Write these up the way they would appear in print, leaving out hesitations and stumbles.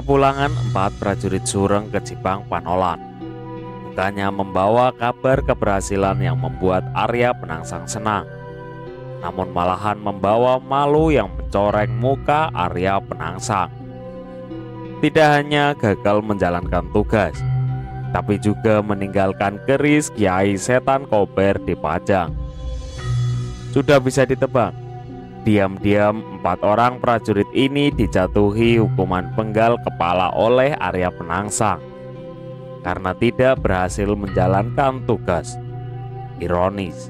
Kepulangan 4 prajurit Sureng ke Jipang Panolan bukannya membawa kabar keberhasilan yang membuat Arya Penangsang senang, namun malahan membawa malu yang mencoreng muka Arya Penangsang. Tidak hanya gagal menjalankan tugas, tapi juga meninggalkan keris Kiai Setan Kober di Pajang. Sudah bisa ditebak, diam-diam 4 orang prajurit ini dijatuhi hukuman penggal kepala oleh Arya Penangsang karena tidak berhasil menjalankan tugas. Ironis,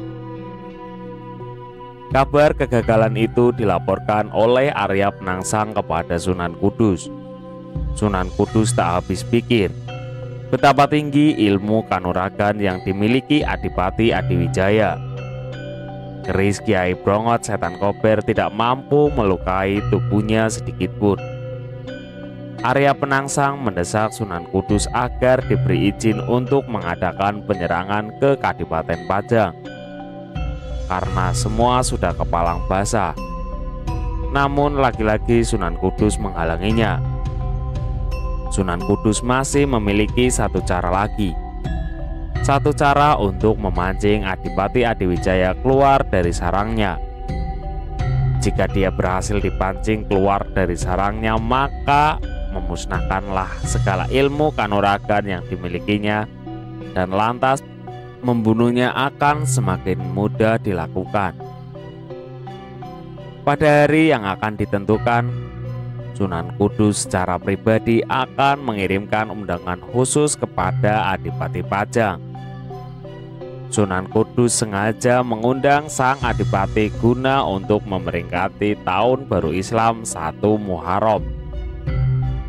kabar kegagalan itu dilaporkan oleh Arya Penangsang kepada Sunan Kudus. Sunan Kudus tak habis pikir betapa tinggi ilmu kanuragan yang dimiliki Adipati Adiwijaya. Keris Kiai Brongot Setan Kober tidak mampu melukai tubuhnya sedikitpun. Arya Penangsang mendesak Sunan Kudus agar diberi izin untuk mengadakan penyerangan ke Kadipaten Pajang karena semua sudah kepalang basah. Namun lagi-lagi Sunan Kudus menghalanginya. Sunan Kudus masih memiliki satu cara lagi. Satu cara untuk memancing Adipati Adiwijaya keluar dari sarangnya. Jika dia berhasil dipancing keluar dari sarangnya, maka memusnahkanlah segala ilmu kanuragan yang dimilikinya, dan lantas membunuhnya akan semakin mudah dilakukan. Pada hari yang akan ditentukan, Sunan Kudus secara pribadi akan mengirimkan undangan khusus kepada Adipati Pajang. Sunan Kudus sengaja mengundang sang Adipati guna untuk memperingati tahun baru Islam 1 Muharram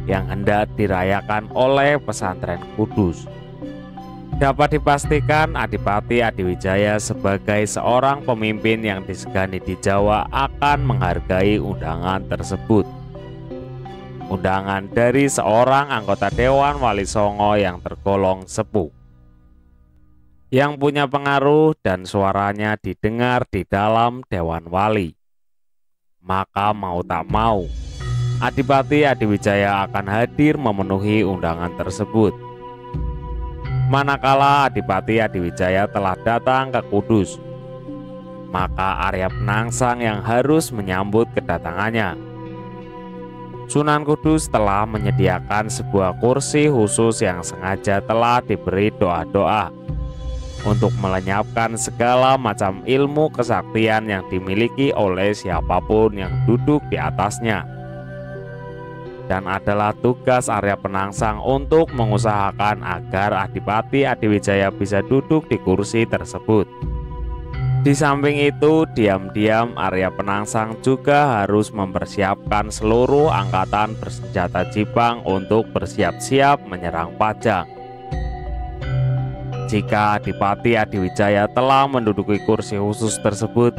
yang hendak dirayakan oleh pesantren Kudus. Dapat dipastikan Adipati Adiwijaya sebagai seorang pemimpin yang disegani di Jawa akan menghargai undangan tersebut. Undangan dari seorang anggota Dewan Wali Songo yang tergolong sepuh, yang punya pengaruh dan suaranya didengar di dalam Dewan Wali. Maka mau tak mau, Adipati Adiwijaya akan hadir memenuhi undangan tersebut. Manakala Adipati Adiwijaya telah datang ke Kudus, maka Arya Penangsang yang harus menyambut kedatangannya. Sunan Kudus telah menyediakan sebuah kursi khusus yang sengaja telah diberi doa-doa untuk melenyapkan segala macam ilmu kesaktian yang dimiliki oleh siapapun yang duduk di atasnya. Dan adalah tugas Arya Penangsang untuk mengusahakan agar Adipati Adiwijaya bisa duduk di kursi tersebut. Di samping itu, diam-diam Arya Penangsang juga harus mempersiapkan seluruh angkatan bersenjata Jipang untuk bersiap-siap menyerang Pajang. Jika Adipati Adiwijaya telah menduduki kursi khusus tersebut,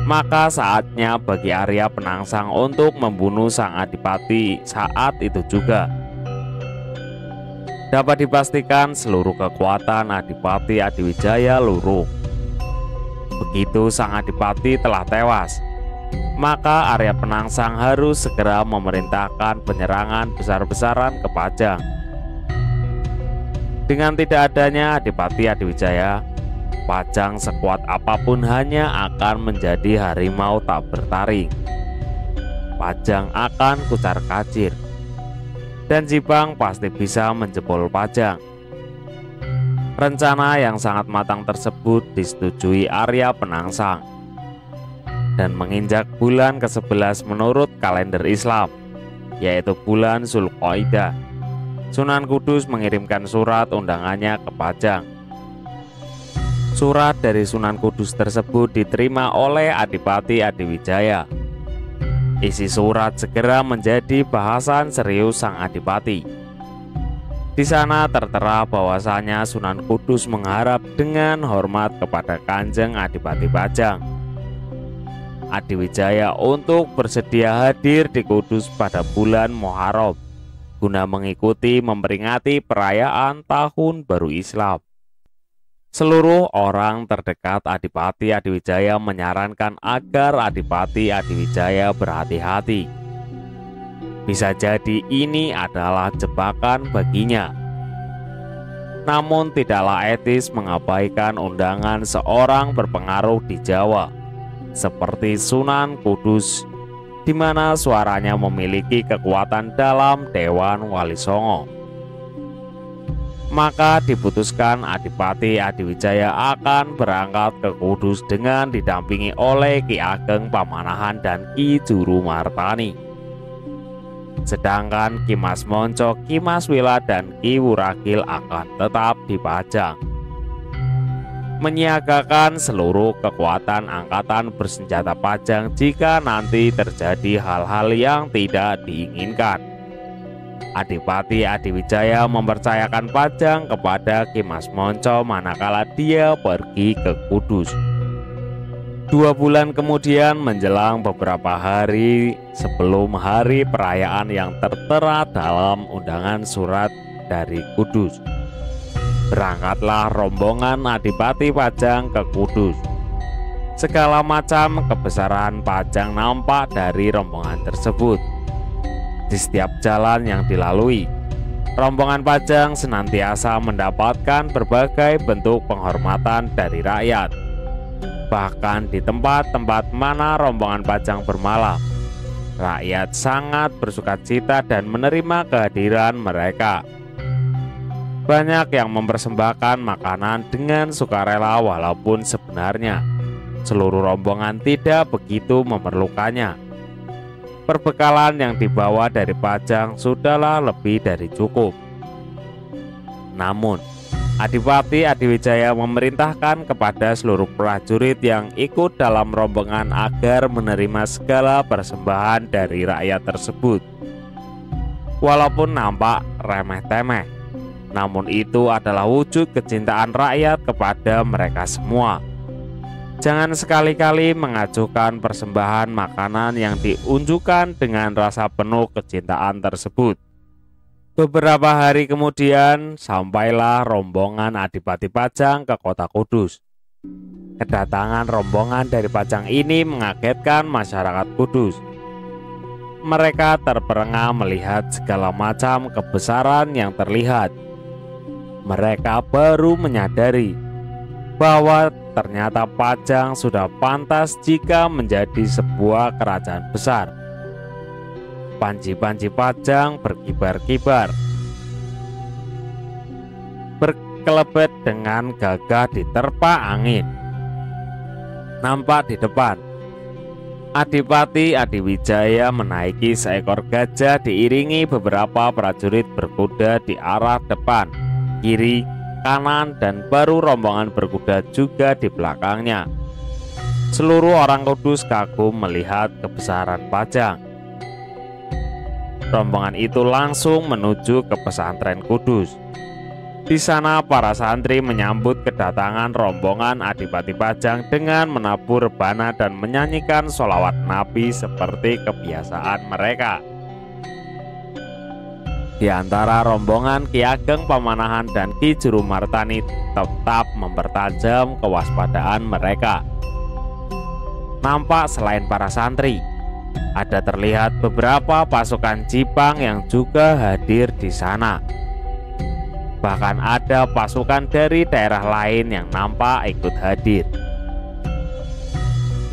maka saatnya bagi Arya Penangsang untuk membunuh sang Adipati saat itu juga. Dapat dipastikan seluruh kekuatan Adipati Adiwijaya luruh. Begitu sang Adipati telah tewas, maka Arya Penangsang harus segera memerintahkan penyerangan besar-besaran ke Pajang. Dengan tidak adanya Adipati Adiwijaya, Pajang sekuat apapun hanya akan menjadi harimau tak bertaring. Pajang akan kucar-kacir, dan Jipang pasti bisa menjebol Pajang. Rencana yang sangat matang tersebut disetujui Arya Penangsang, dan menginjak bulan ke-11 menurut kalender Islam, yaitu bulan Zulqaidah, Sunan Kudus mengirimkan surat undangannya ke Pajang. Surat dari Sunan Kudus tersebut diterima oleh Adipati Adiwijaya. Isi surat segera menjadi bahasan serius sang Adipati. Di sana tertera bahwasanya Sunan Kudus mengharap dengan hormat kepada Kanjeng Adipati Pajang Adiwijaya untuk bersedia hadir di Kudus pada bulan Muharram guna mengikuti memperingati perayaan Tahun Baru Islam. Seluruh orang terdekat Adipati Adiwijaya menyarankan agar Adipati Adiwijaya berhati-hati. Bisa jadi ini adalah jebakan baginya. Namun tidaklah etis mengabaikan undangan seorang berpengaruh di Jawa, seperti Sunan Kudus, di mana suaranya memiliki kekuatan dalam Dewan Wali Songo. Maka diputuskan Adipati Adiwijaya akan berangkat ke Kudus dengan didampingi oleh Ki Ageng Pamanahan dan Ki Juru Martani. Sedangkan Ki Mas Monco, Ki Mas Wila, dan Ki Wuragil akan tetap di Pajang, menyiagakan seluruh kekuatan angkatan bersenjata Pajang jika nanti terjadi hal-hal yang tidak diinginkan. Adipati Adiwijaya mempercayakan Pajang kepada Ki Mas Monco manakala dia pergi ke Kudus. 2 bulan kemudian, menjelang beberapa hari sebelum hari perayaan yang tertera dalam undangan surat dari Kudus, berangkatlah rombongan Adipati Pajang ke Kudus. Segala macam kebesaran Pajang nampak dari rombongan tersebut. Di setiap jalan yang dilalui, rombongan Pajang senantiasa mendapatkan berbagai bentuk penghormatan dari rakyat. Bahkan di tempat-tempat mana rombongan Pajang bermalam, rakyat sangat bersukacita dan menerima kehadiran mereka. Banyak yang mempersembahkan makanan dengan sukarela, walaupun sebenarnya seluruh rombongan tidak begitu memerlukannya. Perbekalan yang dibawa dari Pajang sudahlah lebih dari cukup. Namun, Adipati Adiwijaya memerintahkan kepada seluruh prajurit yang ikut dalam rombongan agar menerima segala persembahan dari rakyat tersebut. Walaupun nampak remeh-temeh, namun itu adalah wujud kecintaan rakyat kepada mereka semua. Jangan sekali-kali mengajukan persembahan makanan yang diunjukkan dengan rasa penuh kecintaan tersebut. Beberapa hari kemudian, sampailah rombongan Adipati Pajang ke kota Kudus. Kedatangan rombongan dari Pajang ini mengagetkan masyarakat Kudus. Mereka terperangah melihat segala macam kebesaran yang terlihat. Mereka baru menyadari bahwa ternyata Pajang sudah pantas jika menjadi sebuah kerajaan besar. Panji-panji Pajang berkibar-kibar, berkelebet dengan gagah diterpa angin. Nampak di depan, Adipati Adiwijaya menaiki seekor gajah diiringi beberapa prajurit berkuda di arah depan, kiri, kanan, dan baru rombongan berkuda juga di belakangnya. Seluruh orang Kudus kagum melihat kebesaran Pajang. Rombongan itu langsung menuju ke pesantren Kudus. Di sana para santri menyambut kedatangan rombongan Adipati Pajang dengan menabur rebana dan menyanyikan sholawat Nabi seperti kebiasaan mereka. Di antara rombongan Ki Ageng Pamanahan dan Ki Juru Martani tetap mempertajam kewaspadaan mereka. Nampak selain para santri, ada terlihat beberapa pasukan Jipang yang juga hadir di sana. Bahkan ada pasukan dari daerah lain yang nampak ikut hadir.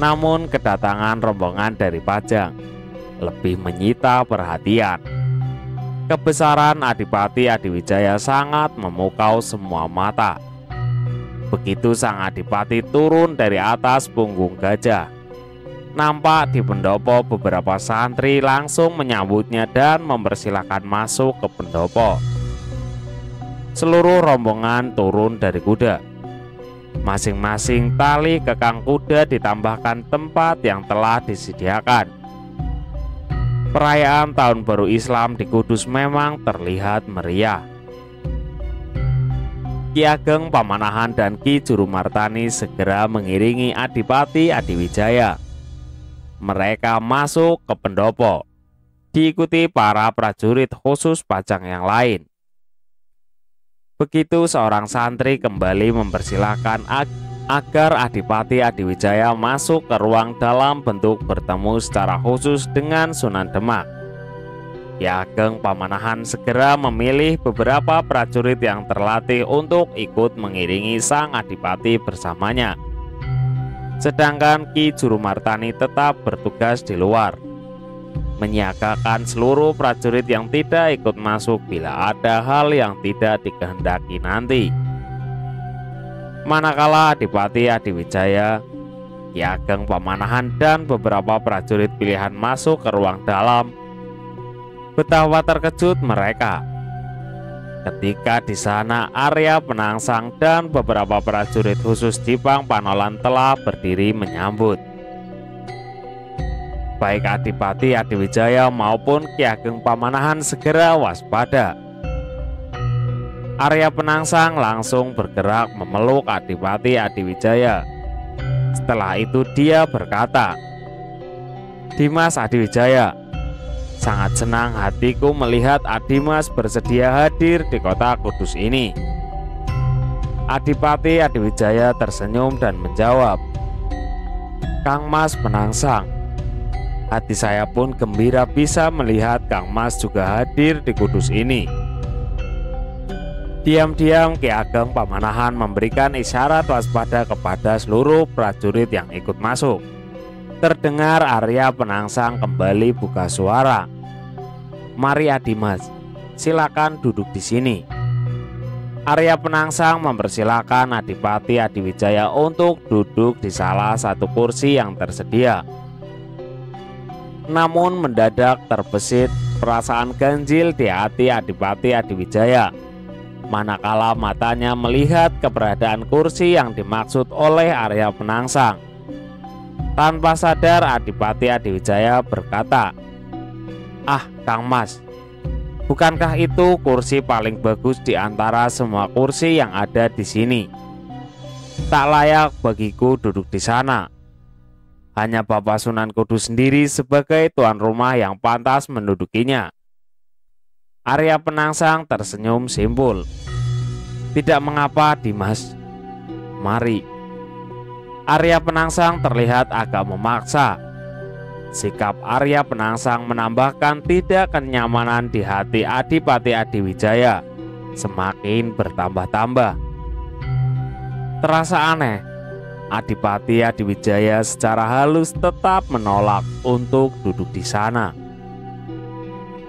Namun kedatangan rombongan dari Pajang lebih menyita perhatian. Kebesaran Adipati Adiwijaya sangat memukau semua mata. Begitu sang Adipati turun dari atas punggung gajah, nampak di pendopo beberapa santri langsung menyambutnya dan mempersilahkan masuk ke pendopo. Seluruh rombongan turun dari kuda. Masing-masing tali kekang kuda ditambahkan tempat yang telah disediakan. Perayaan Tahun Baru Islam di Kudus memang terlihat meriah. Ki Ageng Pamanahan dan Ki Juru Martani segera mengiringi Adipati Adiwijaya. Mereka masuk ke pendopo, diikuti para prajurit khusus Pajang yang lain. Begitu seorang santri kembali mempersilahkan agar Adipati Adiwijaya masuk ke ruang dalam bentuk bertemu secara khusus dengan Sunan Demak. Ki Ageng Pamanahan segera memilih beberapa prajurit yang terlatih untuk ikut mengiringi sang adipati bersamanya. Sedangkan Ki Jurumartani tetap bertugas di luar, menyiagakan seluruh prajurit yang tidak ikut masuk bila ada hal yang tidak dikehendaki nanti. Manakala Adipati Adiwijaya, Ki Ageng Pamanahan dan beberapa prajurit pilihan masuk ke ruang dalam, betapa terkejut mereka ketika di sana Arya Penangsang dan beberapa prajurit khusus Dipang Panolan telah berdiri menyambut. Baik Adipati Adiwijaya maupun Ki Ageng Pamanahan segera waspada. Arya Penangsang langsung bergerak memeluk Adipati Adiwijaya. Setelah itu dia berkata, "Dimas Adiwijaya, sangat senang hatiku melihat Adimas bersedia hadir di kota Kudus ini." Adipati Adiwijaya tersenyum dan menjawab, "Kang Mas Penangsang, hati saya pun gembira bisa melihat Kang Mas juga hadir di Kudus ini." Diam-diam Ki Ageng Pamanahan memberikan isyarat waspada kepada seluruh prajurit yang ikut masuk. Terdengar Arya Penangsang kembali buka suara, "Mari Adimas, silakan duduk di sini." Arya Penangsang mempersilahkan Adipati Adiwijaya untuk duduk di salah satu kursi yang tersedia. Namun mendadak terbesit perasaan ganjil di hati Adipati Adiwijaya manakala matanya melihat keberadaan kursi yang dimaksud oleh Arya Penangsang. Tanpa sadar Adipati Adiwijaya berkata, "Ah, Kang Mas, bukankah itu kursi paling bagus di antara semua kursi yang ada di sini? Tak layak bagiku duduk di sana. Hanya Bapak Sunan Kudus sendiri sebagai tuan rumah yang pantas mendudukinya." Arya Penangsang tersenyum simpul, "Tidak mengapa Dimas, mari." Arya Penangsang terlihat agak memaksa. Sikap Arya Penangsang menambahkan tidak kenyamanan di hati Adipati Adiwijaya semakin bertambah-tambah. Terasa aneh, Adipati Adiwijaya secara halus tetap menolak untuk duduk di sana.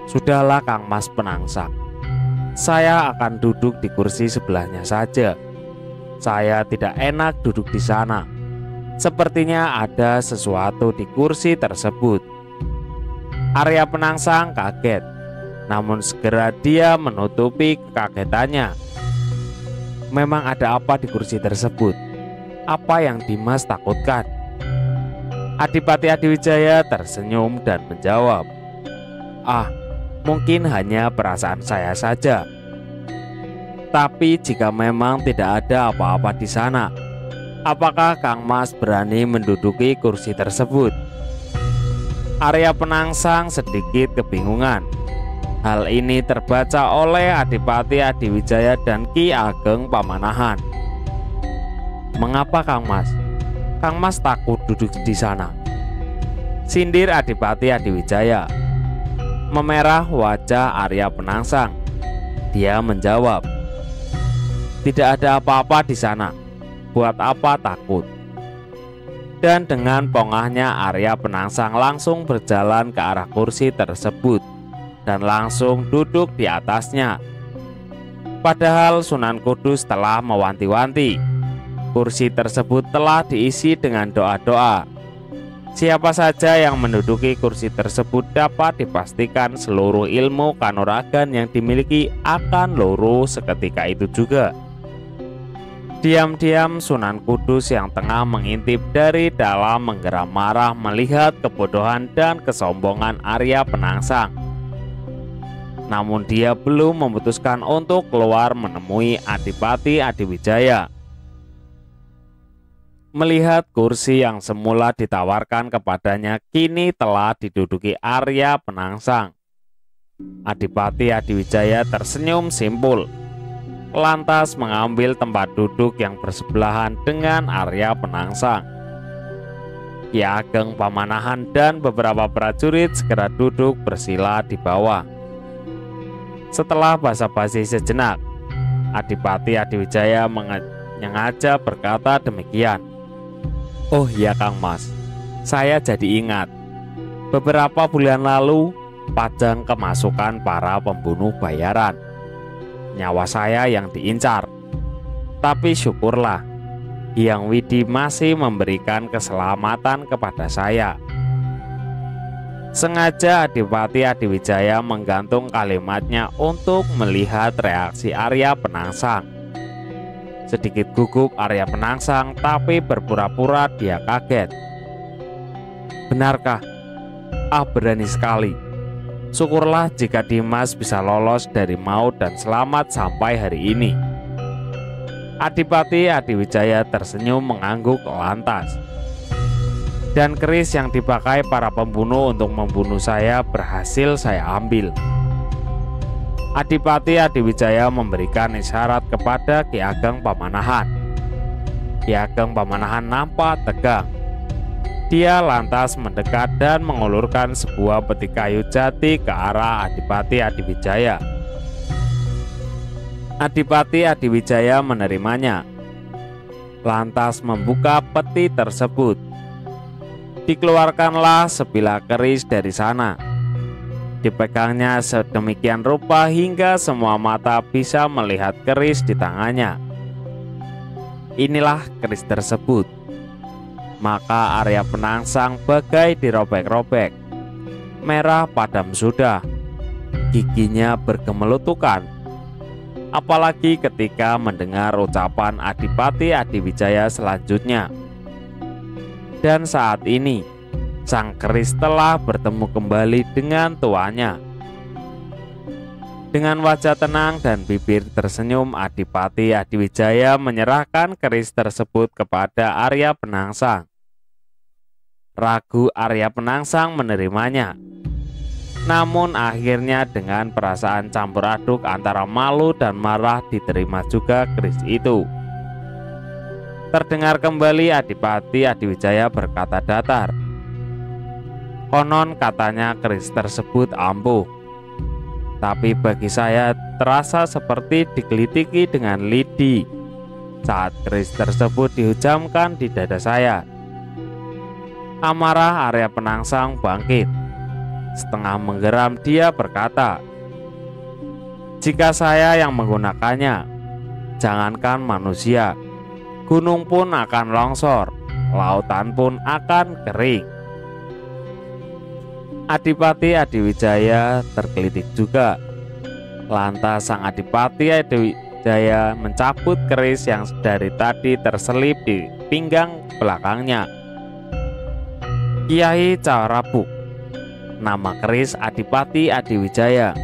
"Sudahlah Kang Mas Penangsang, saya akan duduk di kursi sebelahnya saja. Saya tidak enak duduk di sana. Sepertinya ada sesuatu di kursi tersebut." Arya Penangsang kaget, namun segera dia menutupi kekagetannya. "Memang ada apa di kursi tersebut? Apa yang Dimas takutkan?" Adipati Adiwijaya tersenyum dan menjawab, "Ah, mungkin hanya perasaan saya saja. Tapi jika memang tidak ada apa-apa di sana, apakah Kang Mas berani menduduki kursi tersebut?" Arya Penangsang sedikit kebingungan. Hal ini terbaca oleh Adipati Adiwijaya dan Ki Ageng Pamanahan. "Mengapa Kang Mas? Kang Mas takut duduk di sana?" sindir Adipati Adiwijaya. Memerah wajah Arya Penangsang. Dia menjawab, "Tidak ada apa-apa di sana. Buat apa takut?" Dan dengan pongahnya Arya Penangsang langsung berjalan ke arah kursi tersebut dan langsung duduk di atasnya. Padahal Sunan Kudus telah mewanti-wanti, kursi tersebut telah diisi dengan doa-doa. Siapa saja yang menduduki kursi tersebut dapat dipastikan seluruh ilmu kanuragan yang dimiliki akan lurus seketika itu juga. Diam-diam Sunan Kudus yang tengah mengintip dari dalam menggeram marah melihat kebodohan dan kesombongan Arya Penangsang. Namun dia belum memutuskan untuk keluar menemui Adipati Adiwijaya. Melihat kursi yang semula ditawarkan kepadanya kini telah diduduki Arya Penangsang, Adipati Adiwijaya tersenyum simpul, lantas mengambil tempat duduk yang bersebelahan dengan Arya Penangsang. Ki Ageng Pamanahan dan beberapa prajurit segera duduk bersila di bawah. Setelah basa-basi sejenak, Adipati Adiwijaya menyengaja berkata demikian. "Oh ya Kang Mas, saya jadi ingat. Beberapa bulan lalu, Pajang kemasukan para pembunuh bayaran. Nyawa saya yang diincar. Tapi syukurlah, Hyang Widi masih memberikan keselamatan kepada saya." Sengaja Adipati Adiwijaya menggantung kalimatnya untuk melihat reaksi Arya Penangsang. Sedikit gugup Arya Penangsang, tapi berpura-pura dia kaget. "Benarkah? Ah, berani sekali. Syukurlah jika Dimas bisa lolos dari maut dan selamat sampai hari ini." Adipati Adiwijaya tersenyum mengangguk lantas. "Dan keris yang dipakai para pembunuh untuk membunuh saya berhasil saya ambil." Adipati Adiwijaya memberikan isyarat kepada Ki Ageng Pamanahan. Ki Ageng Pamanahan nampak tegang. Dia lantas mendekat dan mengulurkan sebuah peti kayu jati ke arah Adipati Adiwijaya. Adipati Adiwijaya menerimanya, lantas membuka peti tersebut. Dikeluarkanlah sebilah keris dari sana. Dipegangnya sedemikian rupa hingga semua mata bisa melihat keris di tangannya. Inilah keris tersebut. Maka Arya Penangsang bagai dirobek-robek. Merah padam sudah. Giginya bergemelutukan. Apalagi ketika mendengar ucapan Adipati Adiwijaya selanjutnya. Dan saat ini, sang keris telah bertemu kembali dengan tuannya. Dengan wajah tenang dan bibir tersenyum, Adipati Adiwijaya menyerahkan keris tersebut kepada Arya Penangsang. Ragu Arya Penangsang menerimanya. Namun akhirnya dengan perasaan campur aduk antara malu dan marah diterima juga keris itu. Terdengar kembali Adipati Adiwijaya berkata datar. "Konon katanya keris tersebut ampuh. Tapi bagi saya terasa seperti digelitiki dengan lidi saat keris tersebut dihujamkan di dada saya." Amarah Arya Penangsang bangkit. Setengah menggeram dia berkata, "Jika saya yang menggunakannya, jangankan manusia, gunung pun akan longsor, lautan pun akan kering." Adipati Adiwijaya tergelitik juga. Lantas sang Adipati Adiwijaya mencabut keris yang dari tadi terselip di pinggang belakangnya. "Kiai Carabuk," nama keris Adipati Adiwijaya.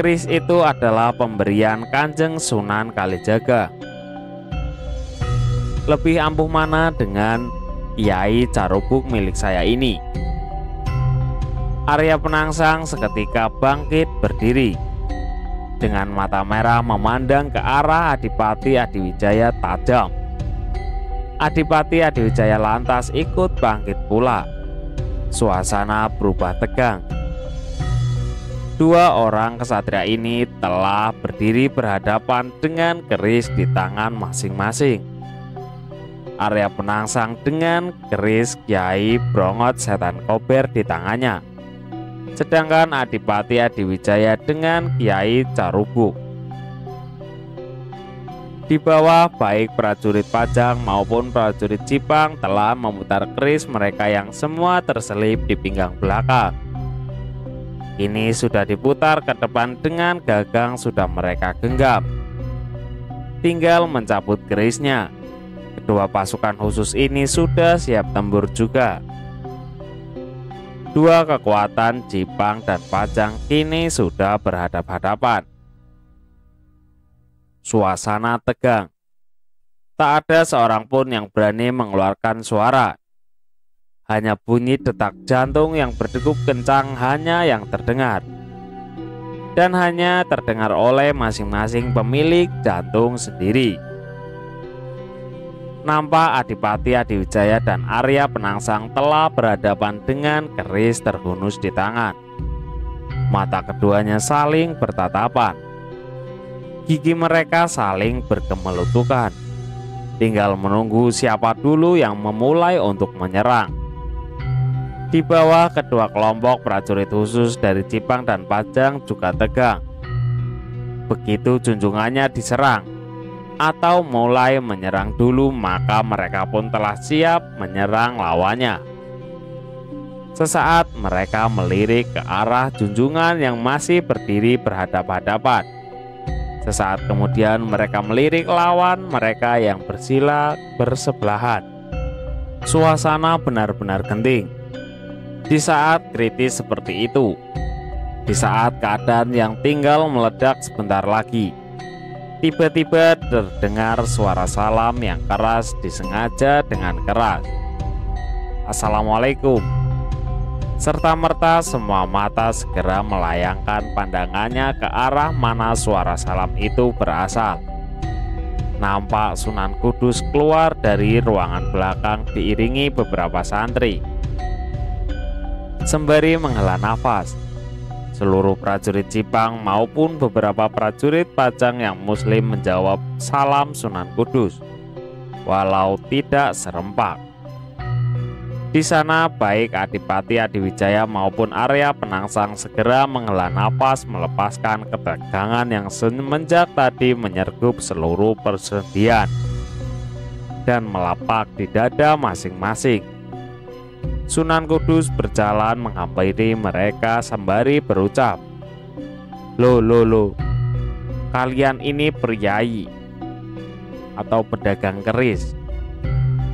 Keris itu adalah pemberian Kanjeng Sunan Kalijaga. Lebih ampuh mana dengan Kiai Carubuk milik saya ini? Arya Penangsang seketika bangkit berdiri. Dengan mata merah memandang ke arah Adipati Adiwijaya tajam. Adipati Adiwijaya lantas ikut bangkit pula. Suasana berubah tegang. Dua orang kesatria ini telah berdiri berhadapan dengan keris di tangan masing-masing. Arya Penangsang dengan keris Kiai Brongot Setan Kober di tangannya, sedangkan Adipati Adiwijaya dengan Kiai Carubuk. Di bawah, baik prajurit Pajang maupun prajurit Jipang telah memutar keris mereka yang semua terselip di pinggang belakang. Ini sudah diputar ke depan dengan gagang sudah mereka genggam. Tinggal mencabut kerisnya. Kedua pasukan khusus ini sudah siap tempur juga. Dua kekuatan Jipang dan Pajang kini sudah berhadap-hadapan. Suasana tegang. Tak ada seorang pun yang berani mengeluarkan suara. Hanya bunyi detak jantung yang berdegup kencang hanya yang terdengar. Dan hanya terdengar oleh masing-masing pemilik jantung sendiri. Nampak Adipati Adiwijaya dan Arya Penangsang telah berhadapan dengan keris terhunus di tangan. Mata keduanya saling bertatapan. Gigi mereka saling bergemelutukan. Tinggal menunggu siapa dulu yang memulai untuk menyerang. Di bawah, kedua kelompok prajurit khusus dari Cipang dan Pajang juga tegang. Begitu junjungannya diserang atau mulai menyerang dulu, maka mereka pun telah siap menyerang lawannya. Sesaat mereka melirik ke arah junjungan yang masih berdiri berhadap-hadapan. Sesaat kemudian mereka melirik lawan mereka yang bersila bersebelahan. Suasana benar-benar genting. Di saat kritis seperti itu, di saat keadaan yang tinggal meledak sebentar lagi, tiba-tiba terdengar suara salam yang keras disengaja dengan keras. Assalamualaikum. Serta-merta semua mata segera melayangkan pandangannya ke arah mana suara salam itu berasal. Nampak Sunan Kudus keluar dari ruangan belakang diiringi beberapa santri. Sembari menghela nafas, seluruh prajurit Cipang maupun beberapa prajurit Pajang yang muslim menjawab salam Sunan Kudus, walau tidak serempak. Di sana baik Adipati Adiwijaya maupun Arya Penangsang segera menghela nafas melepaskan ketegangan yang semenjak tadi menyergup seluruh persediaan dan melapak di dada masing-masing. Sunan Kudus berjalan menghampiri mereka sembari berucap, Loh, kalian ini priyayi atau pedagang keris?"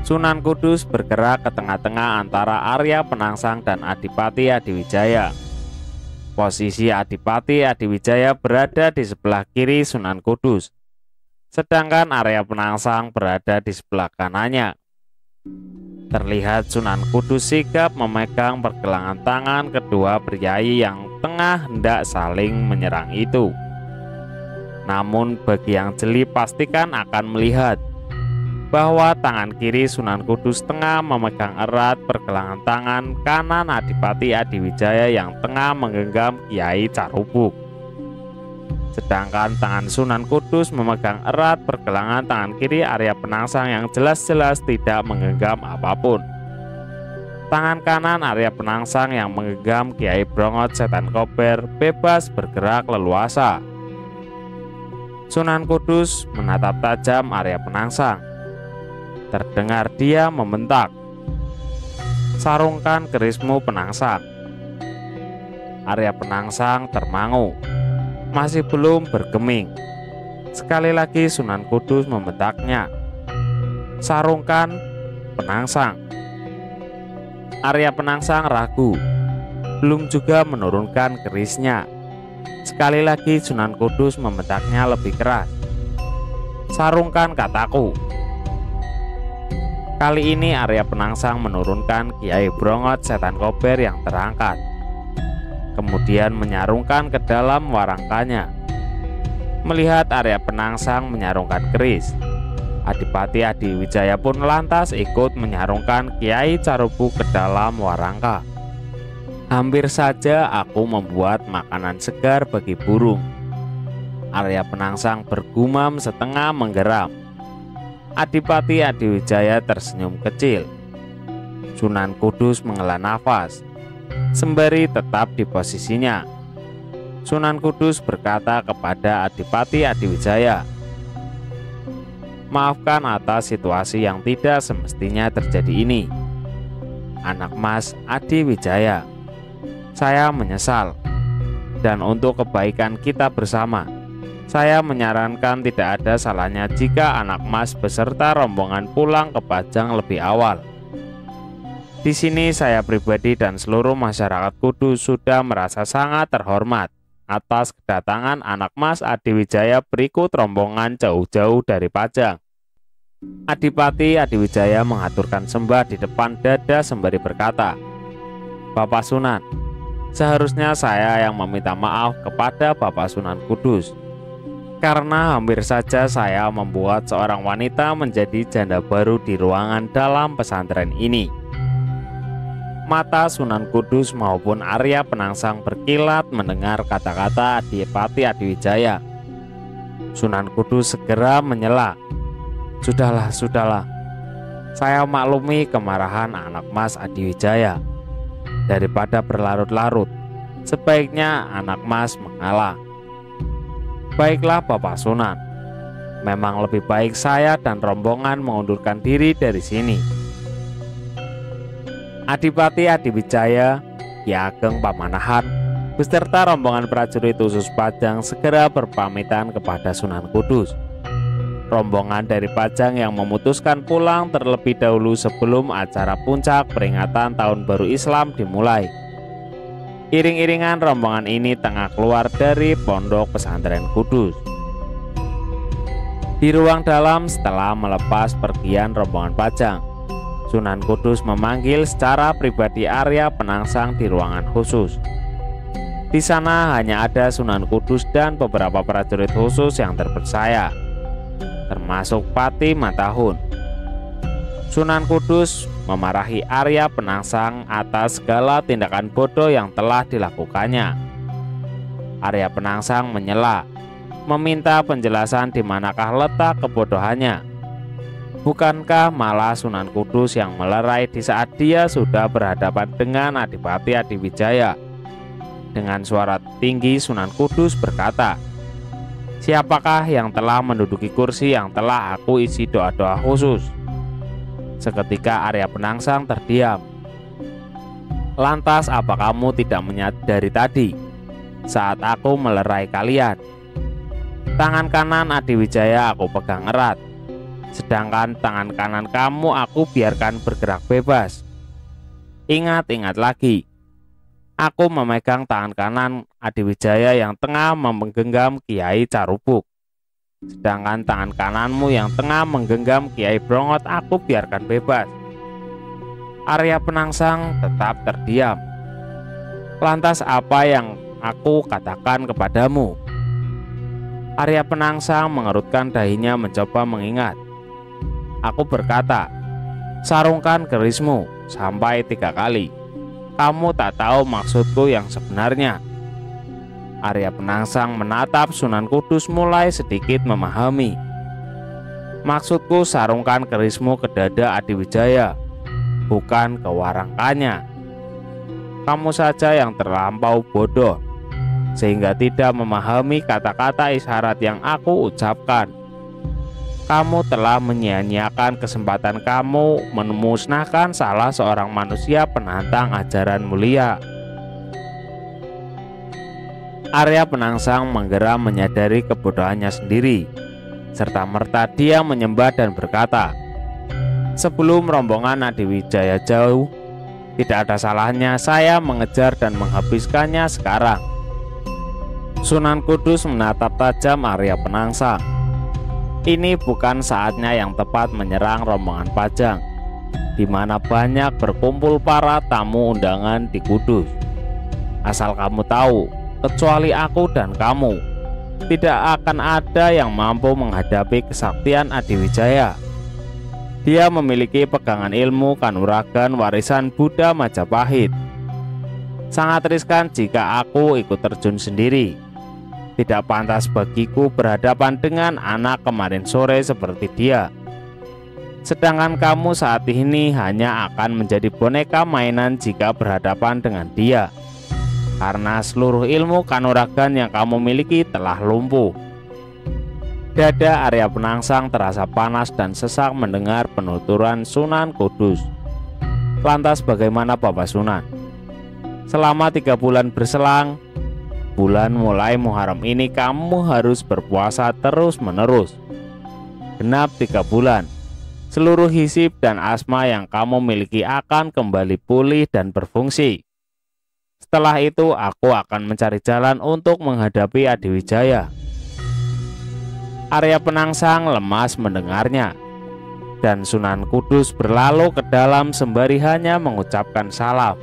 Sunan Kudus bergerak ke tengah-tengah antara Arya Penangsang dan Adipati Adiwijaya. Posisi Adipati Adiwijaya berada di sebelah kiri Sunan Kudus, sedangkan Arya Penangsang berada di sebelah kanannya. Terlihat Sunan Kudus sigap memegang pergelangan tangan kedua priyayi yang tengah hendak saling menyerang itu. Namun bagi yang jeli pastikan akan melihat bahwa tangan kiri Sunan Kudus tengah memegang erat pergelangan tangan kanan Adipati Adiwijaya yang tengah menggenggam Kiai Carubuk. Sedangkan tangan Sunan Kudus memegang erat pergelangan tangan kiri Arya Penangsang yang jelas-jelas tidak menggenggam apapun. Tangan kanan Arya Penangsang yang menggenggam Kiai Brongot Setan Kober bebas bergerak leluasa. Sunan Kudus menatap tajam Arya Penangsang. Terdengar dia membentak, "Sarungkan kerismu, Penangsang." Arya Penangsang termangu, masih belum bergeming. Sekali lagi Sunan Kudus membentaknya, "Sarungkan, Penangsang." Arya Penangsang ragu, belum juga menurunkan kerisnya. Sekali lagi Sunan Kudus membentaknya lebih keras, "Sarungkan kataku." Kali ini Arya Penangsang menurunkan Kiai Brongot Setan Kober yang terangkat, kemudian menyarungkan ke dalam warangkanya. Melihat Arya Penangsang menyarungkan keris, Adipati Adiwijaya pun lantas ikut menyarungkan Kiai Carubuk ke dalam warangka. "Hampir saja aku membuat makanan segar bagi burung," Arya Penangsang bergumam setengah menggeram. Adipati Adiwijaya tersenyum kecil. Sunan Kudus menghela nafas, sembari tetap di posisinya. Sunan Kudus berkata kepada Adipati Adiwijaya, "Maafkan atas situasi yang tidak semestinya terjadi ini, anak Mas Adiwijaya. Saya menyesal, dan untuk kebaikan kita bersama, saya menyarankan tidak ada salahnya jika anak Mas beserta rombongan pulang ke Pajang lebih awal. Di sini saya pribadi dan seluruh masyarakat Kudus sudah merasa sangat terhormat atas kedatangan anak Mas Adiwijaya berikut rombongan jauh-jauh dari Pajang." Adipati Adiwijaya mengaturkan sembah di depan dada sembari berkata, "Bapak Sunan, seharusnya saya yang meminta maaf kepada Bapak Sunan Kudus, karena hampir saja saya membuat seorang wanita menjadi janda baru di ruangan dalam pesantren ini." Mata Sunan Kudus maupun Arya Penangsang berkilat mendengar kata-kata Adipati Adiwijaya. Sunan Kudus segera menyela, "Sudahlah, sudahlah. Saya maklumi kemarahan anak Mas Adiwijaya. Daripada berlarut-larut, sebaiknya anak Mas mengalah." "Baiklah Bapak Sunan, memang lebih baik saya dan rombongan mengundurkan diri dari sini." Adipati Adiwijaya, Ki Ageng Pamanahan, beserta rombongan prajurit khusus Pajang segera berpamitan kepada Sunan Kudus. Rombongan dari Pajang yang memutuskan pulang terlebih dahulu sebelum acara puncak peringatan Tahun Baru Islam dimulai. Iring-iringan rombongan ini tengah keluar dari Pondok Pesantren Kudus. Di ruang dalam setelah melepas pergian rombongan Pajang, Sunan Kudus memanggil secara pribadi Arya Penangsang di ruangan khusus. Di sana hanya ada Sunan Kudus dan beberapa prajurit khusus yang terpercaya, termasuk Pati Matahun. Sunan Kudus memarahi Arya Penangsang atas segala tindakan bodoh yang telah dilakukannya. Arya Penangsang menyela, meminta penjelasan di manakah letak kebodohannya. Bukankah malah Sunan Kudus yang melerai di saat dia sudah berhadapan dengan Adipati Adiwijaya? Dengan suara tinggi Sunan Kudus berkata, "Siapakah yang telah menduduki kursi yang telah aku isi doa-doa khusus?" Seketika Arya Penangsang terdiam. "Lantas apa kamu tidak menyadari tadi saat aku melerai kalian? Tangan kanan Adiwijaya aku pegang erat, sedangkan tangan kanan kamu aku biarkan bergerak bebas. Ingat lagi, aku memegang tangan kanan Adiwijaya yang tengah menggenggam Kiai Carubuk, sedangkan tangan kananmu yang tengah menggenggam Kiai Brongot aku biarkan bebas." Arya Penangsang tetap terdiam. "Lantas apa yang aku katakan kepadamu?" Arya Penangsang mengerutkan dahinya mencoba mengingat. "Aku berkata, sarungkan kerismu sampai 3 kali. Kamu tak tahu maksudku yang sebenarnya." Arya Penangsang menatap Sunan Kudus mulai sedikit memahami. "Maksudku sarungkan kerismu ke dada Adiwijaya, bukan ke warangkannya. Kamu saja yang terlampau bodoh, sehingga tidak memahami kata-kata isyarat yang aku ucapkan. Kamu telah menyia-nyiakan kesempatan kamu memusnahkan salah seorang manusia penantang ajaran mulia." Arya Penangsang menggeram menyadari kebodohannya sendiri. Serta-merta dia menyembah dan berkata, "Sebelum rombongan Adiwijaya jauh, tidak ada salahnya saya mengejar dan menghabiskannya sekarang." Sunan Kudus menatap tajam Arya Penangsang. Ini bukan saatnya yang tepat menyerang rombongan Pajang, di mana banyak berkumpul para tamu undangan di Kudus. Asal kamu tahu, kecuali aku dan kamu, tidak akan ada yang mampu menghadapi kesaktian Adiwijaya. Dia memiliki pegangan ilmu kanuragan warisan Buddha Majapahit. Sangat riskan jika aku ikut terjun sendiri. Tidak pantas bagiku berhadapan dengan anak kemarin sore seperti dia. Sedangkan kamu saat ini hanya akan menjadi boneka mainan jika berhadapan dengan dia, karena seluruh ilmu kanuragan yang kamu miliki telah lumpuh." Dada Arya Penangsang terasa panas dan sesak mendengar penuturan Sunan Kudus. "Lantas bagaimana Bapak Sunan? Selama 3 bulan berselang, bulan mulai Muharram ini kamu harus berpuasa terus-menerus. Genap 3 bulan, seluruh hisib dan asma yang kamu miliki akan kembali pulih dan berfungsi. Setelah itu aku akan mencari jalan untuk menghadapi Adiwijaya." Arya Penangsang lemas mendengarnya, dan Sunan Kudus berlalu ke dalam sembari hanya mengucapkan salam.